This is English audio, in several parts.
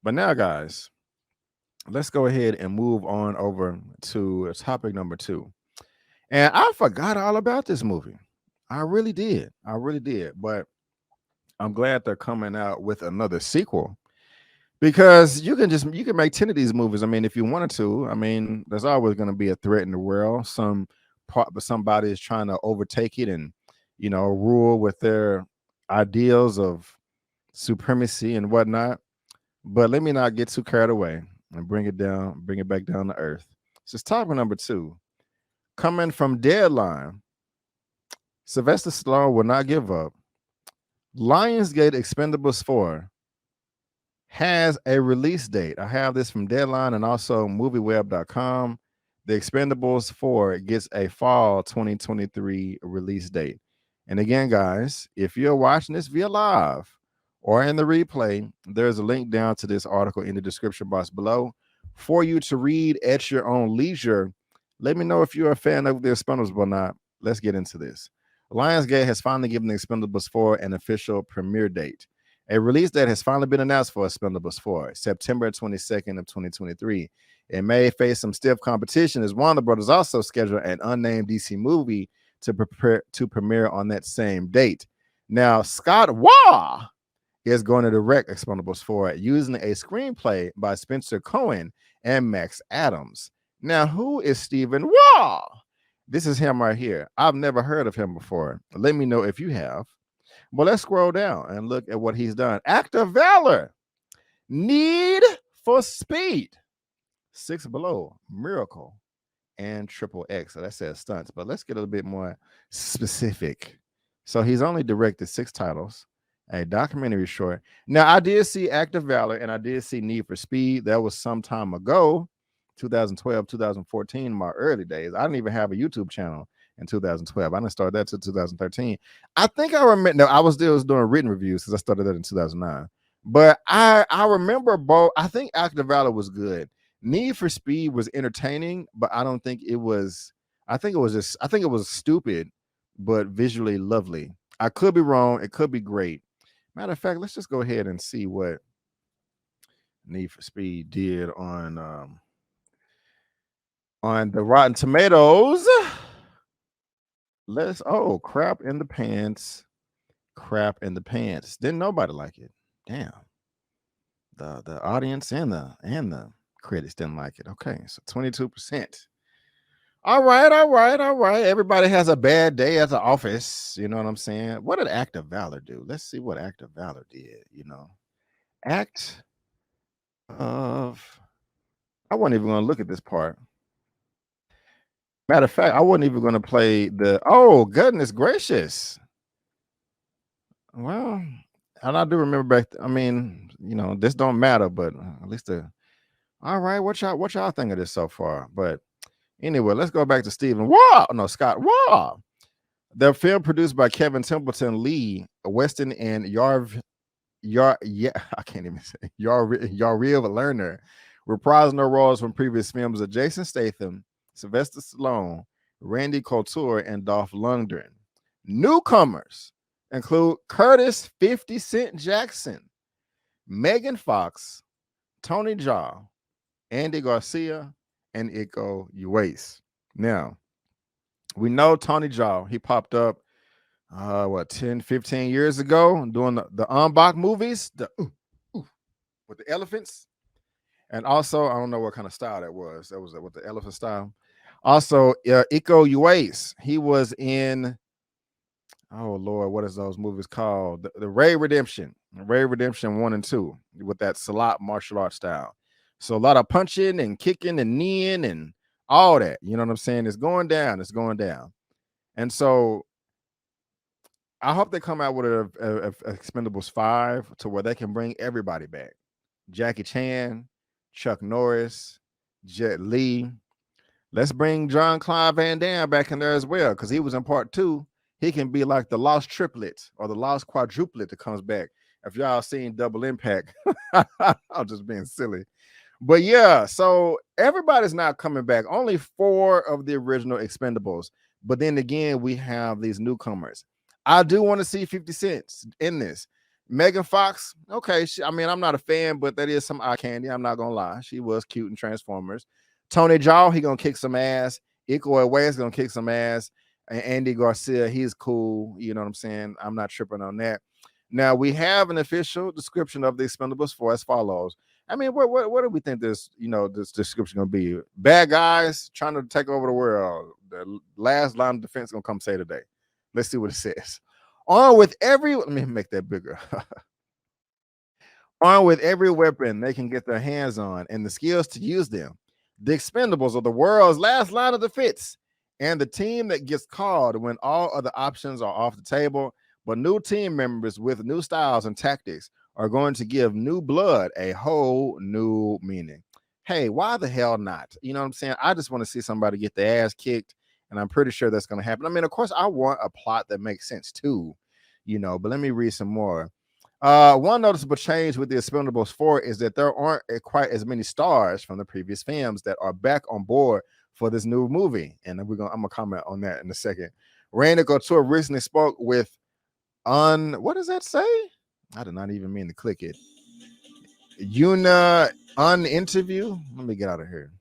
But now, guys, let's go ahead and move on over to topic number 2. And I forgot all about this movie. I really did. I really did. But I'm glad they're coming out with another sequel because you can make 10 of these movies. I mean, if you wanted to. I mean, there's always going to be a threat in the world. But somebody is trying to overtake it and rule with their ideals of supremacy and whatnot. But let me not get too carried away and bring it back down to earth. This is topic number 2. Coming from Deadline, Sylvester Stallone will not give up. Lionsgate Expendables 4 has a release date. I have this from Deadline and also movieweb.com. The Expendables 4 gets a fall 2023 release date. And again, guys, if you're watching this via live or in the replay, there's a link down to this article in the description box below for you to read at your own leisure. Let me know if you're a fan of the Expendables or not. Let's get into this. Lionsgate has finally given the Expendables 4 an official premiere date. A release date has finally been announced for Expendables 4, September 22nd of 2023. It may face some stiff competition as Warner Brothers also scheduled an unnamed DC movie to premiere on that same date. Now, Scott Waugh is going to direct Expendables 4 using a screenplay by Spencer Cohen and Max Adams. Now, who is Stephen Waugh? This is him right here. I've never heard of him before. Let me know if you have. Well, let's scroll down and look at what he's done. Act of Valor, Need for Speed, 6 Below, Miracle, and Triple X. So that says stunts, but let's get a little bit more specific. So he's only directed 6 titles, a documentary short. Now, I did see Act of Valor and I did see Need for Speed. That was some time ago, 2012, 2014, my early days. I didn't even have a YouTube channel in 2012. I didn't start that till 2013. I think I remember. No, I was still doing written reviews because I started that in 2009. But I remember both. I think Act of Valor was good. Need for Speed was entertaining, but I don't think it was. I think it was stupid, but visually lovely. I could be wrong. It could be great. Matter of fact, let's just go ahead and see what Need for Speed did on the Rotten Tomatoes. Crap in the pants. Crap in the pants. Didn't nobody like it. Damn. The audience and the critics didn't like it. Okay, so 22%. All right. Everybody has a bad day at the office. You know what I'm saying? What did Act of Valor do? Let's see what Act of Valor did. Act of. I wasn't even going to look at this part. Matter of fact, I wasn't even going to play the. Oh, goodness gracious. Well, and I do remember back. I mean, this don't matter, but at least all right, what y'all think of this so far? But anyway, let's go back to Scott Waugh. The film produced by Kevin Templeton Lee, Weston, and I can't even say Yariv Lerner, reprising their roles from previous films of Jason Statham, Sylvester Stallone, Randy Couture, and Dolph Lundgren. Newcomers include Curtis 50 Cent Jackson, Megan Fox, Tony Jaa, Andy Garcia, and Iko Uwais. Now, we know Tony Jaa. He popped up 10, 15 years ago doing the Unbok movies, with the elephants. And also, I don't know what kind of style that was. That was with the elephant style. Also, Iko Uwais, he was in, oh Lord, what is those movies called? The Ray Redemption 1 and 2, with that Salat martial arts style. So a lot of punching and kicking and kneeing and all that. You know what I'm saying? It's going down. And so I hope they come out with a Expendables 5 to where they can bring everybody back. Jackie Chan, Chuck Norris, Jet Li. Let's bring John Clive Van Damme back in there as well, because he was in part 2. He can be like the lost triplet or the lost quadruplet that comes back. If y'all seen Double Impact, I'm just being silly. But yeah, so everybody's not coming back. Only 4 of the original Expendables. But then again, we have these newcomers. I do want to see 50 Cent in this. Megan Fox, okay. I mean, I'm not a fan, but that is some eye candy. I'm not gonna lie. She was cute in Transformers. Tony Jaa, he gonna kick some ass. Iko Uwais is gonna kick some ass. And Andy Garcia, he's cool. You know what I'm saying? I'm not tripping on that. Now we have an official description of the Expendables 4 as follows. I mean, what do we think this description gonna be? Bad guys trying to take over the world. The last line of defense gonna come say today. Let's see what it says. On with every, let me make that bigger. Armed with every weapon they can get their hands on and the skills to use them, the Expendables are the world's last line of defense and the team that gets called when all other options are off the table. But new team members with new styles and tactics are going to give new blood a whole new meaning. Hey, why the hell not? You know what I'm saying? I just want to see somebody get their ass kicked, and I'm pretty sure that's going to happen. I mean, of course, I want a plot that makes sense too, but let me read some more. One noticeable change with the Expendables 4 is that there aren't quite as many stars from the previous films that are back on board for this new movie, and I'm gonna comment on that in a second. Randy Couture recently spoke with what does that say? I did not even mean to click it. Interview. Let me get out of here.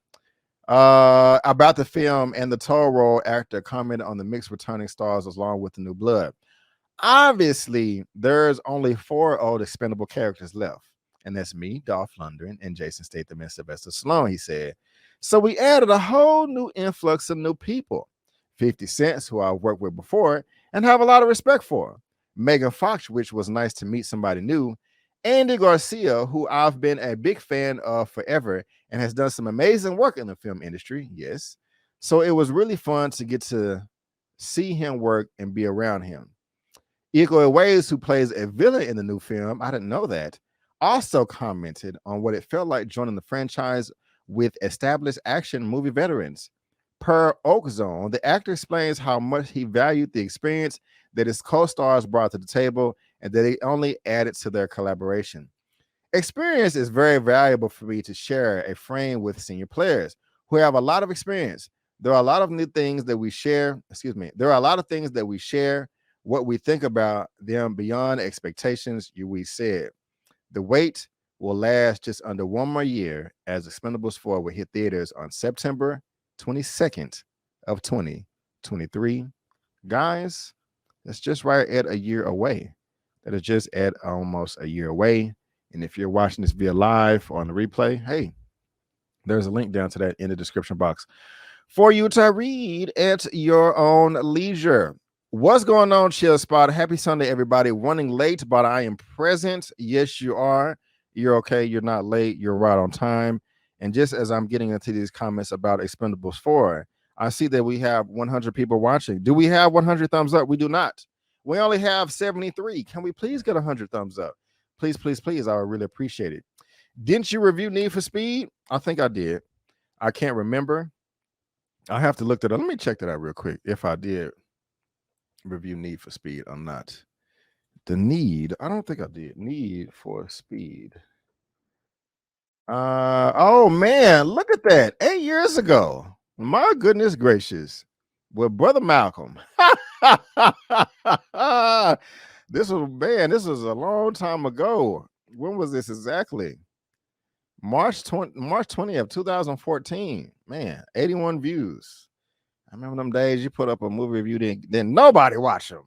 About the film, and the toll role actor commented on the mixed returning stars along with the new blood. Obviously, there's only 4 old expendable characters left, and that's me, Dolph Lundgren, and Jason Statham and Sylvester Stallone, he said. So we added a whole new influx of new people. 50 Cent, who I've worked with before and have a lot of respect for. Megan Fox, which was nice to meet somebody new. Andy Garcia, who I've been a big fan of forever and has done some amazing work in the film industry, yes. So it was really fun to get to see him work and be around him. Iko Uwais, who plays a villain in the new film, I didn't know that, also commented on what it felt like joining the franchise with established action movie veterans. Per Oak Zone, the actor explains how much he valued the experience that his co-stars brought to the table and that he only added to their collaboration. Experience is very valuable for me to share a frame with senior players who have a lot of experience. There are a lot of new things that we share. There are a lot of things that we share. What we think about them beyond expectations, we said. The wait will last just under 1 more year as Expendables 4 will hit theaters on September 22nd of 2023. Guys, that's just right at a year away. That is just at almost a year away. And if you're watching this via live or on the replay, hey, there's a link down to that in the description box for you to read at your own leisure. What's going on, Chill Spot? Happy Sunday, everybody. Running late, but I am present. Yes, you are. You're okay. You're not late. You're right on time. And just as I'm getting into these comments about Expendables 4, I see that we have 100 people watching. Do we have 100 thumbs up? We do not. We only have 73. Can we please get 100 thumbs up? Please, please, please. I would really appreciate it. Didn't you review Need for Speed? I think I did. I can't remember. I have to look that up. Let me check that out real quick if I did review Need for Speed or not. The Need, I don't think I did. Need for Speed. Oh man, look at that. 8 years ago. My goodness gracious. With Brother Malcolm. This was a long time ago. When was this exactly? March 20th of 2014. Man, 81 views. I remember them days you put up a movie review, then nobody watched them.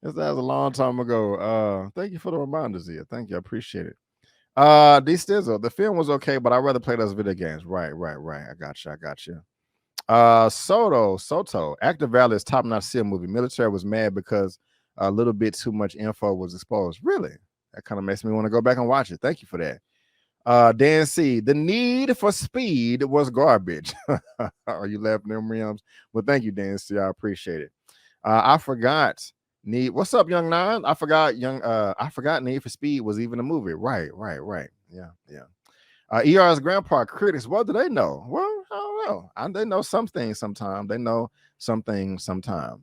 This was a long time ago. Thank you for the reminders here. Thank you. I appreciate it. D Stizzle, the film was okay, but I'd rather play those video games. Right. I got you. Soto, Active Valley is top-notch SEAL movie. Military was mad because a little bit too much info was exposed. Really? That kind of makes me want to go back and watch it. Thank you for that. Dan C, the Need for Speed was garbage. Are you laughing at them rims? Well, thank you, Dan C. I appreciate it. I forgot what's up, Young Nine? I forgot Need for Speed was even a movie. Right. Yeah. ER's grandpa critics, what do they know? Well, I don't know. They know some things sometimes. They know some things sometime.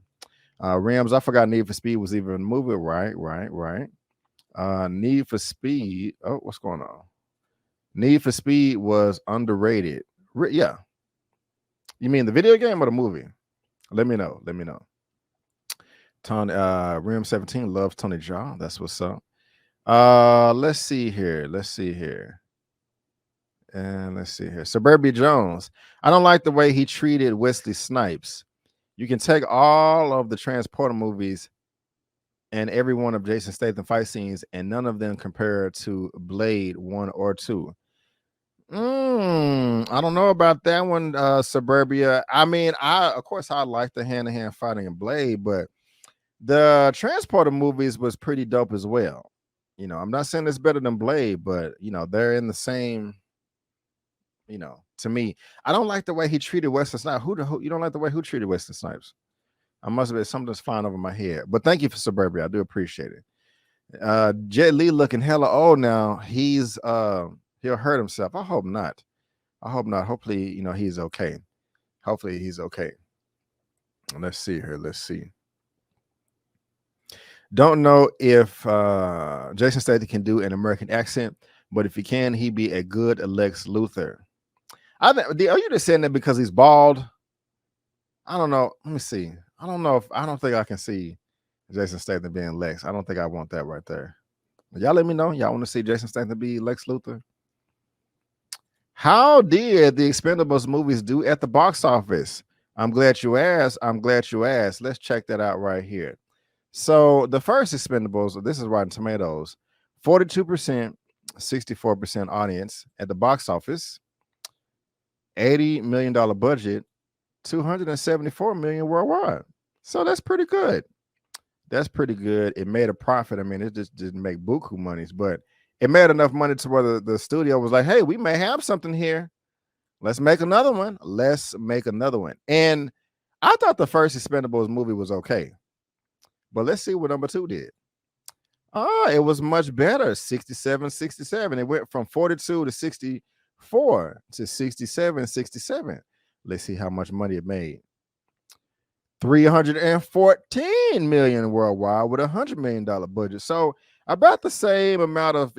Rims, I forgot Need for Speed was even a movie. Right. Need for Speed. Oh, what's going on? Need for Speed was underrated. Yeah. You mean the video game or the movie? Let me know. Tony Rim 17 loves Tony Jaa. That's what's up. Let's see here. And let's see here. Suburbia Jones. I don't like the way he treated Wesley Snipes. You can take all of the Transporter movies and every one of Jason Statham fight scenes, and none of them compare to Blade 1 or 2. I don't know about that one, Suburbia. I mean, of course I like the hand-to-hand fighting in Blade, but the Transporter movies was pretty dope as well. I'm not saying it's better than Blade, but they're in the same. To me, I don't like the way he treated Wesley Snipes. Who you don't like the way who treated Wesley Snipes? I must have been something's flying over my head. But thank you for Suburbia. I do appreciate it. Jet Li looking hella old now. He'll hurt himself. I hope not. Hopefully, he's okay. Hopefully he's okay. Let's see here. Let's see. Don't know if Jason Statham can do an American accent, but if he can, he'd be a good Lex Luthor. Are you just saying that because he's bald? I don't know. Let me see. I don't think I can see Jason Statham being Lex. I don't think I want that right there. Y'all let me know. Y'all want to see Jason Statham be Lex Luthor? How did the Expendables movies do at the box office? I'm glad you asked. Let's check that out right here. So the first Expendables, this is Rotten Tomatoes, 42%, 64% audience at the box office, $80 million budget, 274 million worldwide. So that's pretty good. It made a profit. I mean, it just didn't make buku monies, but it made enough money to where the studio was like, hey, we may have something here. Let's make another one. And I thought the first Expendables movie was okay. But let's see what number 2 did. It was much better. 67. It went from 42 to 64 to 67. Let's see how much money it made. 314 million worldwide with $100 million budget. So about the same amount of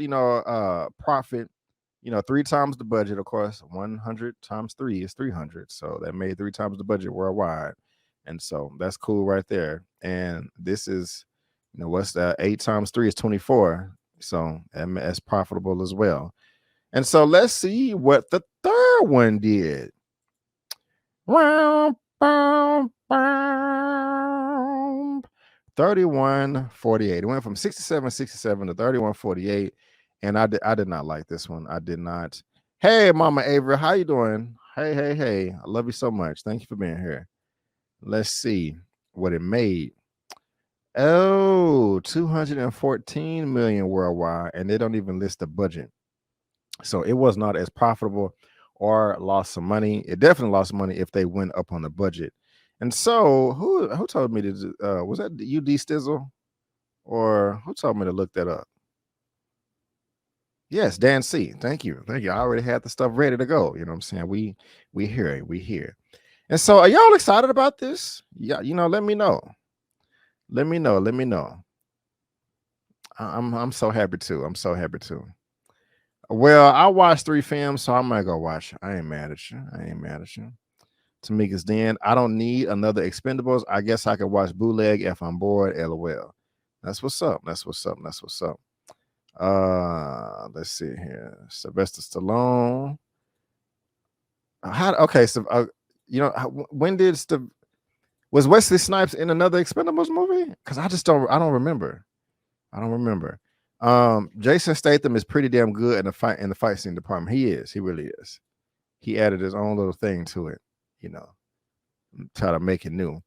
profit. 3 times the budget, of course. 100 times 3 is 300. So that made 3 times the budget worldwide. And so that's cool right there. And this is, what's that? 8 times 3 is 24. So that's profitable as well. And so let's see what the third one did. 31.48. It went from 67 to 31.48. And I did not like this one. I did not. Hey, Mama Avery, how you doing? Hey. I love you so much. Thank you for being here. Let's see what it made. 214 million worldwide, and they don't even list the budget. So it was not as profitable or lost some money. It definitely lost money if they went up on the budget. And so who told me to was that you, D Stizzle? Or who told me to look that up? Yes, Dan C. Thank you. I already had the stuff ready to go. You know what I'm saying? We here. And so are y'all excited about this? Yeah, let me know. Let me know. I'm so happy too. Well, I watched 3 films, so I might go watch. I ain't mad at you. Tamika's Den. I don't need another Expendables. I guess I could watch Bootleg if I'm bored. LOL. That's what's up. Let's see here. Sylvester Stallone. When was Wesley Snipes in another Expendables movie? Because I don't remember. Jason Statham is pretty damn good in the fight scene department. He really is. He added his own little thing to it, try to make it new.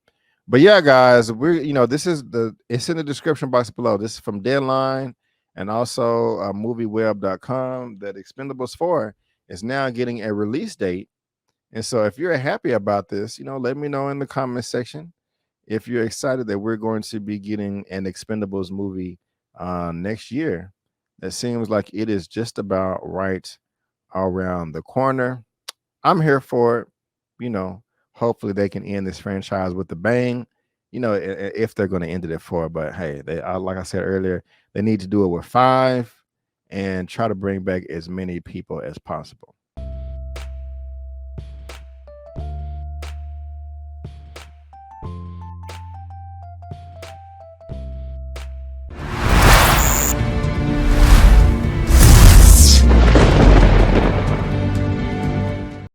But yeah, guys, it's in the description box below. This is from Deadline and also movieweb.com that Expendables 4 is now getting a release date. And so if you're happy about this, let me know in the comment section if you're excited that we're going to be getting an Expendables movie next year. That seems like it is just about right around the corner. I'm here for it. Hopefully they can end this franchise with a bang, if they're going to end it at 4. But hey, like I said earlier, they need to do it with 5 and try to bring back as many people as possible.